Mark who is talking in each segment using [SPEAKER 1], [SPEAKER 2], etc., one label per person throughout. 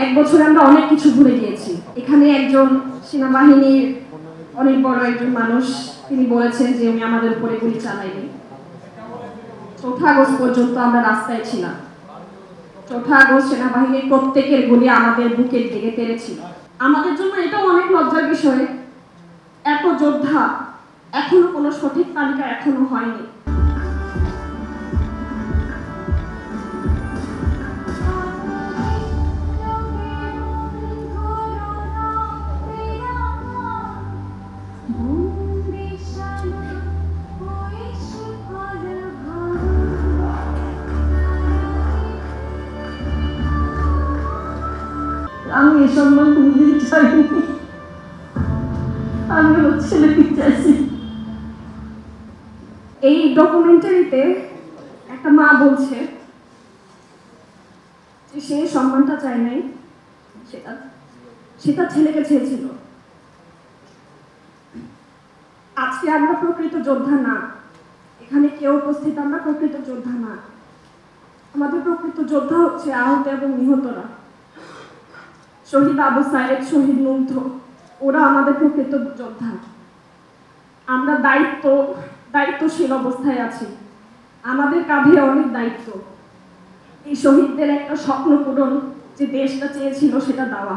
[SPEAKER 1] এক বছরে আমরা অনেক কিছু ভুলে গিয়েছি। এখানে একজন সেনাবাহিনীর অনেক বড় একজন মানুষ তিনি বলেছেন যে উনি আমাদের উপরে গুলি চালায়নি। 4 আগস্ট পর্যন্ত আমরা রাস্তায় ছিলাম। 4 আগস্ট সেনাবাহিনীর প্রত্যেকের গুলি আমাদের বুকের দিকে তেড়েছিল। আমাদের জন্য এটাও অনেক লজ্জার বিষয়, এত যোদ্ধা এখনো কোনো সঠিক তালিকা এখনো হয়নি।
[SPEAKER 2] আমি এই সম্মান কোনোদিন চাইনি, আমি আমার ছেলেকে চাইছি।
[SPEAKER 1] এই ডকুমেন্টারিতে একটা মা বলছে যে সে সম্মানটা চায় নাই, সেটা ছেলেকে চেয়েছিল। আজকে আমরা প্রকৃত যোদ্ধা না, এখানে কেউ উপস্থিত আমরা প্রকৃত যোদ্ধা না। আমাদের প্রকৃত যোদ্ধা হচ্ছে আহত এবং নিহতরা, শহীদ আবু সাইদ, শহীদ মুগ্ধ, ওরা আমাদের প্রকৃত যোদ্ধা। আমরা দায়িত্বশীল অবস্থায় আছি, আমাদের কাঁধে অনেক দায়িত্ব। এই শহীদদের একটা স্বপ্ন পূরণ, যে দেশটা চেয়েছিল সেটা দেওয়া।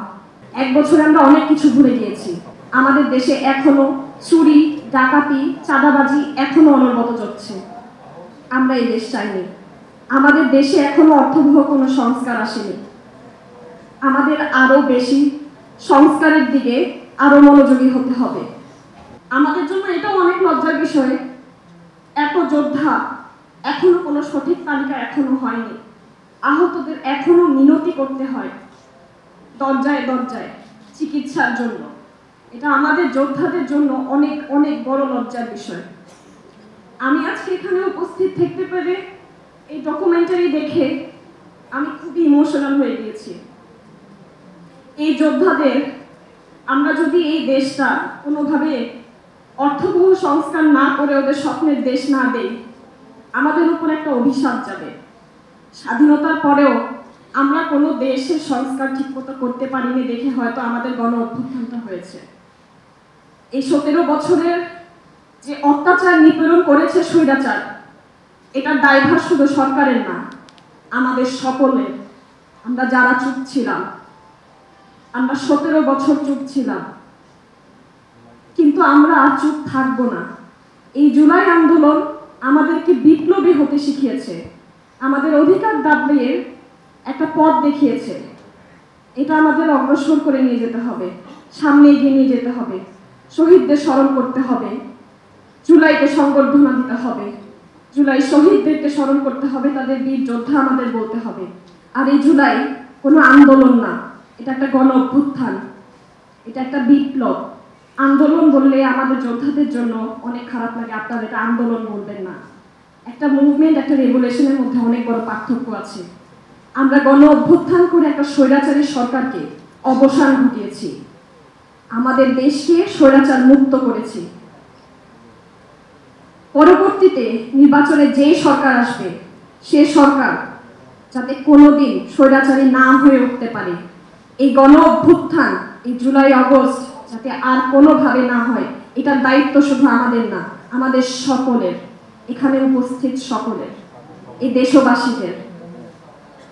[SPEAKER 1] এক বছরে আমরা অনেক কিছু ভুলে গিয়েছি। আমাদের দেশে এখনো চুরি, ডাকাতি, চাঁদাবাজি এখনো অনবরত চলছে। আমরা এই দেশ চাইনি। আমাদের দেশে এখনো অর্থবহ কোনো সংস্কার আসেনি। আমাদের আরো বেশি সংস্কারের দিকে আরো মনোযোগী হতে হবে। আমাদের জন্য এটাও অনেক লজ্জার বিষয়, এত যোদ্ধা এখনো কোনো সঠিক তালিকা এখনো হয়নি। আহতদের এখনো মিনতি করতে হয় দরজায় দরজায় চিকিৎসার জন্য। এটা আমাদের যোদ্ধাদের জন্য অনেক অনেক বড় লজ্জার বিষয়। আমি আজকে এখানে উপস্থিত থাকতে পেরে এই ডকুমেন্টারি দেখে আমি খুবই ইমোশনাল হয়ে গিয়েছি। এই যোদ্ধাদের আমরা যদি এই দেশটা কোনোভাবে অর্থবহ সংস্কার না করে ওদের স্বপ্নের দেশ না দেই, আমাদের উপর একটা অভিশাপ যাবে। স্বাধীনতার পরেও আমরা কোনো দেশের সংস্কার ঠিকমতো করতে পারিনি দেখে হয়তো আমাদের গণ অভ্যুত্থানটা হয়েছে। এই 17 বছরের যে অত্যাচার নিপীড়ন করেছে স্বৈরাচার, এটার দায়ভার শুধু সরকারের না, আমাদের সকলের। আমরা যারা চুপ ছিলাম, আমরা 17 বছর চুপ ছিলাম, কিন্তু আমরা আর চুপ থাকবো না। এই জুলাই আন্দোলন আমাদেরকে বিপ্লবী হতে শিখিয়েছে, আমাদের অধিকার দাবির একটা পথ দেখিয়েছে। এটা আমাদের অগ্রসর করে নিয়ে যেতে হবে, সামনে এগিয়ে নিয়ে যেতে হবে। শহীদদের স্মরণ করতে হবে, জুলাইকে সংবর্ধনা দিতে হবে, জুলাই শহীদদেরকে স্মরণ করতে হবে, তাদের বীর যোদ্ধা আমাদের বলতে হবে। আর এই জুলাই কোনো আন্দোলন না, এটা একটা গণ অভ্যুত্থান, এটা একটা বিপ্লব। আন্দোলন বললে আমাদের যোদ্ধাদের জন্য অনেক খারাপ লাগে, আপনারা এটা আন্দোলন বলবেন না। একটা মুভমেন্ট, একটা রেভলিউশনের মধ্যে অনেক বড় পার্থক্য আছে। আমরা গণ অভ্যুত্থান করে একটা স্বৈরাচারী সরকারকে অবসান ঘটিয়েছি, আমাদের দেশকে স্বৈরাচার মুক্ত করেছি। পরবর্তীতে নির্বাচনে যে সরকার আসবে, সে সরকার যাতে কোনোদিন স্বৈরাচারী না হয়ে উঠতে পারে, এই গণ অভ্যুত্থান, এই জুলাই আগস্ট যাতে আর কোনোভাবে না হয়, এটার দায়িত্ব শুধু আমাদের না, আমাদের সকলের, এখানে উপস্থিত সকলের, এই দেশবাসীদের।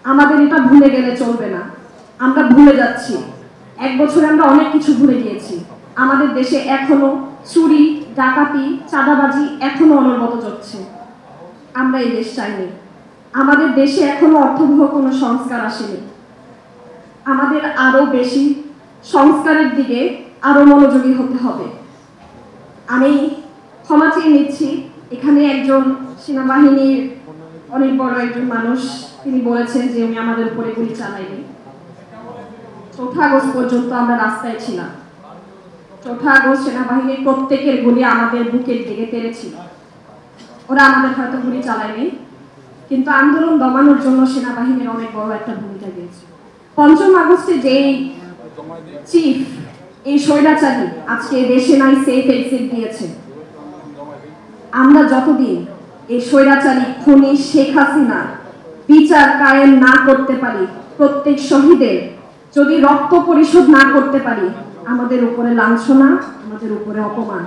[SPEAKER 1] আমাদের এটা ভুলে গেলে চলবে না, আমরা ভুলে যাচ্ছি। এক বছরে আমরা অনেক কিছু ভুলে গিয়েছি। আমাদের দেশে এখনো চুরি, ডাকাতি, চাঁদাবাজি এখনো অনবরত চলছে। আমরা এই দেশ চাইনি। আমাদের দেশে এখনো অর্থবহ কোনো সংস্কার আসেনি। আমাদের আরো বেশি সংস্কারের দিকে আরো মনোযোগী হতে হবে। আমি ক্ষমা চেয়ে নিচ্ছি, এখানে একজন সেনাবাহিনীর অনেক বড় একজন মানুষ তিনি বলেছেন যে উনি আমাদের উপরে গুলি চালায়নি। 4 আগস্ট পর্যন্ত আমরা রাস্তায় ছিলাম। 4 আগস্ট সেনাবাহিনীর প্রত্যেকের গুলি আমাদের বুকের দিকে তেড়েছিল। ওরা আমাদের হয়তো গুলি চালায়নি, কিন্তু আন্দোলন দমানোর জন্য সেনাবাহিনীর অনেক বড় একটা ভূমিকা দিয়েছে। 5 আগস্টে যেই চিফ, এই স্বৈরাচারী আজকে দেশে নাই সেফ এক্সিট দিয়েছে, আমরা যতদিন এই স্বৈরাচারী খুনি শেখ হাসিনা বিচার কায়েম না করতে পারি, প্রত্যেক শহীদের যদি রক্ত পরিশোধ না করতে পারি, আমাদের উপরে লাঞ্ছনা, আমাদের উপরে অপমান।